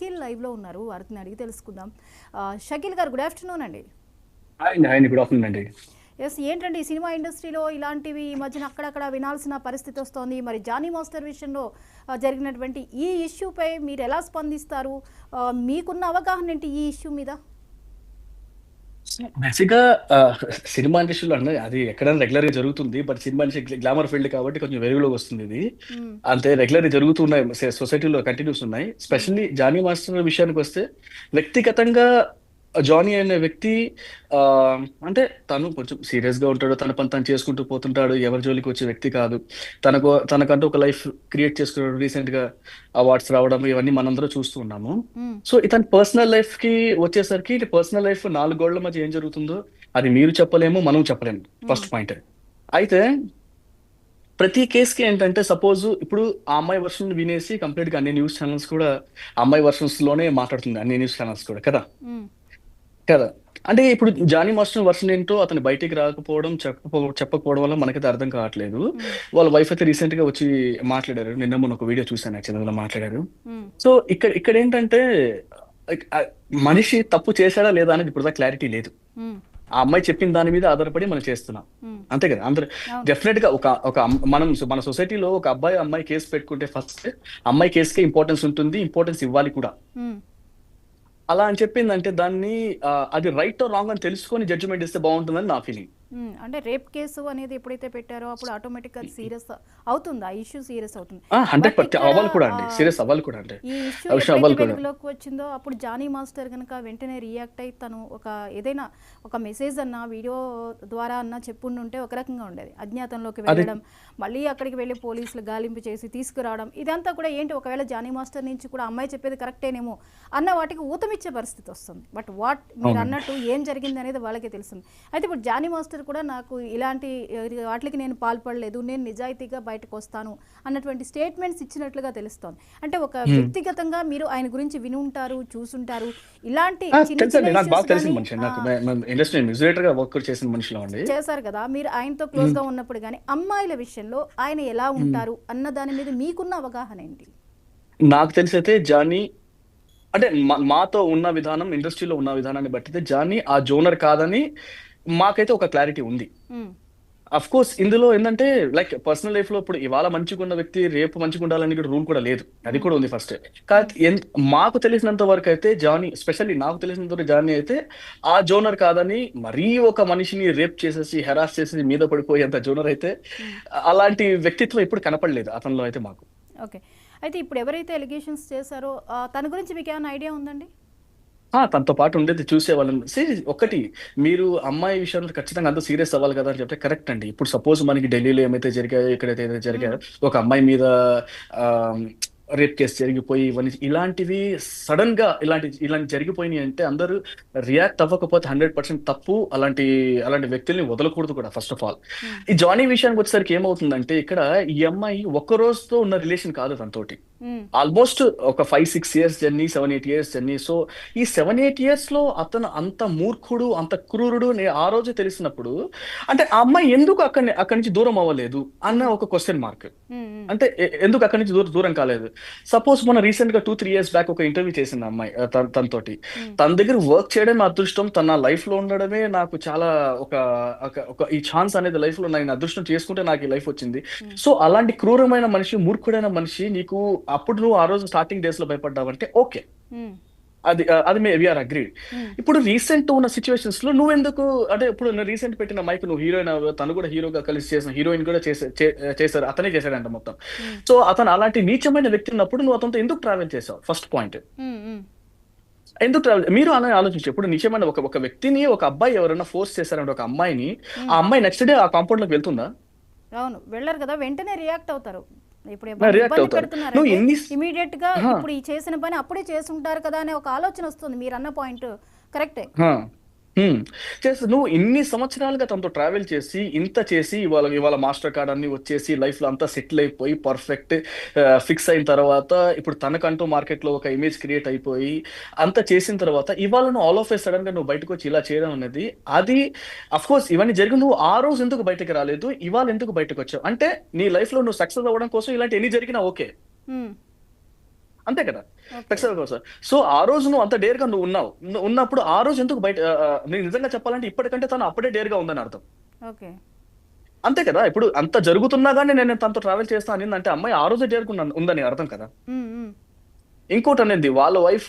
షకీల్ లైవ్లో ఉన్నారు, వారిని అడిగి తెలుసుకుందాం. షకీల్ గారు, గుడ్ ఆఫ్టర్నూన్ అండి. హాయ్ గుడ్ ఆఫ్టర్నూన్ అండి. ఎస్, ఏంటండి ఈ సినిమా ఇండస్ట్రీలో ఇలాంటివి ఈ మధ్యన అక్కడక్కడ వినాల్సిన పరిస్థితి వస్తోంది. మరి జానీ మాస్టర్ విషయంలో జరిగినటువంటి ఈ ఇష్యూపై మీరు ఎలా స్పందిస్తారు? మీకున్న అవగాహన ఏంటి ఈ ఇష్యూ మీద? బేసిక్గా సినిమా ఇండస్ట్రీలో అంటే అది ఎక్కడైనా రెగ్యులర్ గా జరుగుతుంది. But cinema industry glamour field కాబట్టి కొంచెం వెలుగులోకి వస్తుంది ఇది. అంతే రెగ్యులర్ గా జరుగుతున్నాయి, సొసైటీలో కంటిన్యూస్ ఉన్నాయి. స్పెషల్లీ జానీ మాస్టర్ విషయానికి వస్తే, వ్యక్తిగతంగా జానీ అనే వ్యక్తి ఆ అంటే తను కొంచెం సీరియస్ గా ఉంటాడు, తన పని తను చేసుకుంటూ పోతుంటాడు, ఎవరి జోలికి వచ్చే వ్యక్తి కాదు. తనకంటూ ఒక లైఫ్ క్రియేట్ చేసుకున్నాడు. రీసెంట్ గా అవార్డ్స్ రావడం ఇవన్నీ మనందరూ చూస్తూ ఉన్నాము. సో ఇతని పర్సనల్ లైఫ్ కి వచ్చేసరికి, పర్సనల్ లైఫ్ 4 గోళ్ల మధ్య ఏం జరుగుతుందో అది మీరు చెప్పలేము, మనం చెప్పలేము. First point. అయితే ప్రతి కేసుకి ఏంటంటే, సపోజ్ ఇప్పుడు ఆ అమ్మాయి వర్షన్ వినేసి కంప్లీట్ గా అన్ని న్యూస్ ఛానల్స్ కూడా ఆ అమ్మాయి వర్షన్స్ లోనే మాట్లాడుతుంది, అన్ని న్యూస్ ఛానల్స్ కూడా కదా కదా అంటే ఇప్పుడు జానీ మాస్టర్ వర్షన్ ఏంటో అతను బయటికి రాకపోవడం, చెప్పకపోవడం వల్ల మనకైతే అర్థం కావట్లేదు. వాళ్ళ వైఫ్ అయితే రీసెంట్ గా వచ్చి మాట్లాడారు. నిన్న మొన్న ఒక వీడియో చూసాను, యాక్చువల్గా మాట్లాడారు. సో ఇక్కడ ఏంటంటే, మనిషి తప్పు చేశాడా లేదా అనేది ఇప్పుడు క్లారిటీ లేదు. ఆ అమ్మాయి చెప్పిన దాని మీద ఆధారపడి మనం చేస్తున్నాం, అంతే కదా. అందరూ డెఫినెట్ గా మన సొసైటీలో ఒక అమ్మాయి కేసు పెట్టుకుంటే ఫస్ట్ అమ్మాయి కేసుకే ఇంపార్టెన్స్ ఉంటుంది, ఇంపార్టెన్స్ ఇవ్వాలి కూడా. అలా అని చెప్పిందంటే దాన్ని అది రైట్ ఆర్ రాంగ్ అని తెలుసుకొని జడ్జిమెంట్ ఇస్తే బాగుంటుందని నా ఫీలింగ్. అంటే రేప్ కేసు అనేది ఎప్పుడైతే పెట్టారో అప్పుడు ఆటోమేటిక్ గా సీరియస్ అవుతుంది, ఆ ఇష్యూ సీరియస్ అవుతుంది. 100% అవ్వాలి కూడా అండి, సీరియస్ అవ్వాలి కూడా. అంటే ఈ ఇష్యూ ఎప్పుడైతే వెలుగులోకి వచ్చిందో అప్పుడు జానీ మాస్టర్ కనుక వెంటనే రియాక్ట్ అయ్యి తను ఏదైనా ఒక మెసేజ్ అన్న వీడియో ద్వారా అన్న చెప్పుంటే ఒక రకంగా ఉండేది. అజ్ఞాతంలోకి వెళ్ళడం, మళ్ళీ అక్కడికి వెళ్ళి పోలీసులు గాలింపు చేసి తీసుకురావడం, ఇదంతా కూడా ఏంటి, ఒకవేళ జానీ మాస్టర్ నుంచి కూడా అమ్మాయి చెప్పేది కరెక్టేనేమో అన్న వాటికి ఊతమిచ్చే పరిస్థితి వస్తుంది. బట్ మీరు అన్నట్టు ఏం జరిగింది అనేది వాళ్ళకే తెలుస్తుంది. అయితే ఇప్పుడు జానీ మాస్టర్ కూడా నాకు ఇలాంటి వాటికి నేను పాల్పడలేదు, నేను నిజాయితీగా బయటకు వస్తాను అన్నటువంటి స్టేట్మెంట్స్ ఇచ్చినట్లుగా తెలుస్తోంది. అంటే ఒక వ్యక్తిగతంగా మీరు ఆయన గురించి విని ఉంటారు, చూసుంటారు. ఇలాంటి చేశారు కదా మీరు ఆయనతో క్లోజ్ గా ఉన్నప్పుడు. కానీ అమ్మాయిల విషయంలో ఆయన ఎలా ఉంటారు అన్న దాని మీద మీకున్న అవగాహన ఏంటి? నాకు తెలిసి అయితే జానీ అంటే మాతో ఉన్న విధానం, ఇండస్ట్రీలో ఉన్న విధానాన్ని బట్టి జానీ ఆ జోనర్ కాదని మాకైతే ఒక క్లారిటీ ఉంది. అఫ్ కోర్స్ ఇందులో ఏంటంటే, లైక్ పర్సనల్ లైఫ్ లో ఇప్పుడు ఇవాళ మంచిగా ఉన్న వ్యక్తి రేపు మంచిగా ఉండాలని కూడా రూల్ కూడా లేదు, అది కూడా ఉంది ఫస్ట్. కానీ మాకు తెలిసినంత వరకు అయితే జానీ, స్పెషల్లీ నాకు తెలిసినంత వరకు జానీ అయితే ఆ జోనర్ కాదని, మరీ ఒక మనిషిని రేప్ చేసేసి హెరాస్ చేసి మీద పడిపోయేంత జోనర్ అయితే అలాంటి వ్యక్తిత్వం ఇప్పుడు కనపడలేదు అతనిలో అయితే మాకు. ఓకే, అయితే ఇప్పుడు ఎవరైతే ఎలిగేషన్స్ చేశారో తన గురించి మీకు ఏమైనా ఐడియా ఉందండి? తనతో పాటు ఉండేది చూసేవాళ్ళని. ఒకటి, మీరు అమ్మాయి విషయంలో ఖచ్చితంగా అంత సీరియస్ అవ్వాలి కదా అని చెప్తే కరెక్ట్ అండి. ఇప్పుడు సపోజ్ మనకి ఢిల్లీలో ఏమైతే జరిగాయో, ఎక్కడైతే జరిగాయో, ఒక అమ్మాయి మీద రేప్ కేసు జరిగిపోయి ఇలాంటివి సడన్ గా ఇలాంటి జరిగిపోయినాయి అంటే అందరూ రియాక్ట్ అవ్వకపోతే 100% తప్పు. అలాంటి వ్యక్తుల్ని వదలకూడదు కూడా ఫస్ట్ ఆఫ్ ఆల్. ఈ జానీ విషయానికి వచ్చేసరికి ఏమవుతుందంటే, ఇక్కడ ఈ అమ్మాయి ఒక్క రోజుతో ఉన్న రిలేషన్ కాదు తనతోటి, ఆల్మోస్ట్ ఒక 5-6 years journey, 7-8 years journey. So ఈ 7-8 years లో అతను అంత మూర్ఖుడు, అంత క్రూరుడు ఆ రోజే తెలిసినప్పుడు, అంటే ఆ అమ్మాయి ఎందుకు అక్కడి నుంచి దూరం అవ్వలేదు అన్న ఒక క్వశ్చన్ మార్క్. అంటే ఎందుకు అక్కడి నుంచి దూరం కాలేదు? సపోజ్ మన రీసెంట్ గా 2-3 years బ్యాక్ ఒక ఇంటర్వ్యూ చేసింది అమ్మాయి తనతోటి. తన దగ్గర వర్క్ చేయడమే అదృష్టం, తన లైఫ్ లో ఉండడమే నాకు చాలా ఒక ఈ ఛాన్స్ అనేది లైఫ్ లో నేను అదృష్టం చేసుకుంటే నాకు ఈ లైఫ్ వచ్చింది. సో అలాంటి క్రూరమైన మనిషి, మూర్ఖుడైన మనిషి నీకు అప్పుడు నువ్వు ఆ రోజు స్టార్టింగ్ డేస్ లో భయపడ్డావంటే ఓకే, అది వీఆర్ అగ్రీడ్. ఇప్పుడు రీసెంట్ ఉన్న సిచ్యువేషన్స్ లో నువ్వెందుకు, అంటే ఇప్పుడు రీసెంట్ పెట్టిన మైక్ నువ్వు హీరోయిన్, తను కూడా హీరోగా కలిసి చేసిన హీరోయిన్ కూడా చేశారు, అతనే చేశాడంట మొత్తం. సో అతను అలాంటి నీచమైన వ్యక్తి ఉన్నప్పుడు నువ్వు అతనితో ఎందుకు ట్రావెల్ చేసావు? ఫస్ట్ పాయింట్, ఎందుకు ట్రావెల్? మీరు అలా ఆలోచించు. ఇప్పుడు నిజమైన ఒక వ్యక్తిని, ఒక అబ్బాయి ఎవరైనా ఫోర్స్ చేశారంటే ఒక అమ్మాయిని, ఆ అమ్మాయి నెక్స్ట్ డే ఆ కాంపౌండ్ లోకి వెళ్తుందా? అవును, వెళ్ళరు కదా, వెంటనే రియాక్ట్ అవుతారు. ఇప్పుడు ఇబ్బంది పెడుతున్నారు, ఇమీడియట్ గా ఇప్పుడు ఈ చేసిన పని అప్పుడే చేసుంటారు కదా అనే ఒక ఆలోచన వస్తుంది. మీరు అన్న పాయింట్ కరెక్టే. నువ్వు ఇన్ని సంవత్సరాలుగా తనతో ట్రావెల్ చేసి, ఇంత చేసి, ఇవాళ మాస్టర్ కార్డ్ అన్ని వచ్చేసి లైఫ్ లో అంతా సెటిల్ అయిపోయి పర్ఫెక్ట్ ఫిక్స్ అయిన తర్వాత, ఇప్పుడు తనకంటూ మార్కెట్ లో ఒక ఇమేజ్ క్రియేట్ అయిపోయి అంత చేసిన తర్వాత, ఇవాళ నువ్వు ఆల్ ఆఫ్ ఏ సడన్ గా నువ్వు బయటకు వచ్చి ఇలా చేయడం అనేది, అది అఫ్ కోర్స్ ఇవన్నీ జరిగి నువ్వు ఆ రోజు ఎందుకు బయటకు రాలేదు, ఇవాళ ఎందుకు బయటకు వచ్చావు అంటే నీ లైఫ్ లో నువ్వు సక్సెస్ అవ్వడం కోసం ఇలాంటి ఎన్ని జరిగినా ఓకే. అంతే కదా. ఓకే. ఖచ్చితంగా సార్. సో ఆ రోజు నువ్వు అంత డేర్ గా నువ్వు ఉన్నావు. ఉన్నప్పుడు ఆ రోజు ఎందుకు బయట నేను నిజంగా చెప్పాలంటే ఇప్పటికంటే తను అప్పుడే డేర్ గా ఉందని అర్థం. ఓకే. అంతే కదా. ఇప్పుడు అంత జరుగుతున్నా గానీ నేను తనతో ట్రావెల్ చేస్తా అనిందంటే అమ్మాయి ఆ రోజే డేర్ ఉందని అర్థం కదా. హ్మ్. హ్మ్. ఇంకోటి అనేది వాళ్ళ వైఫ్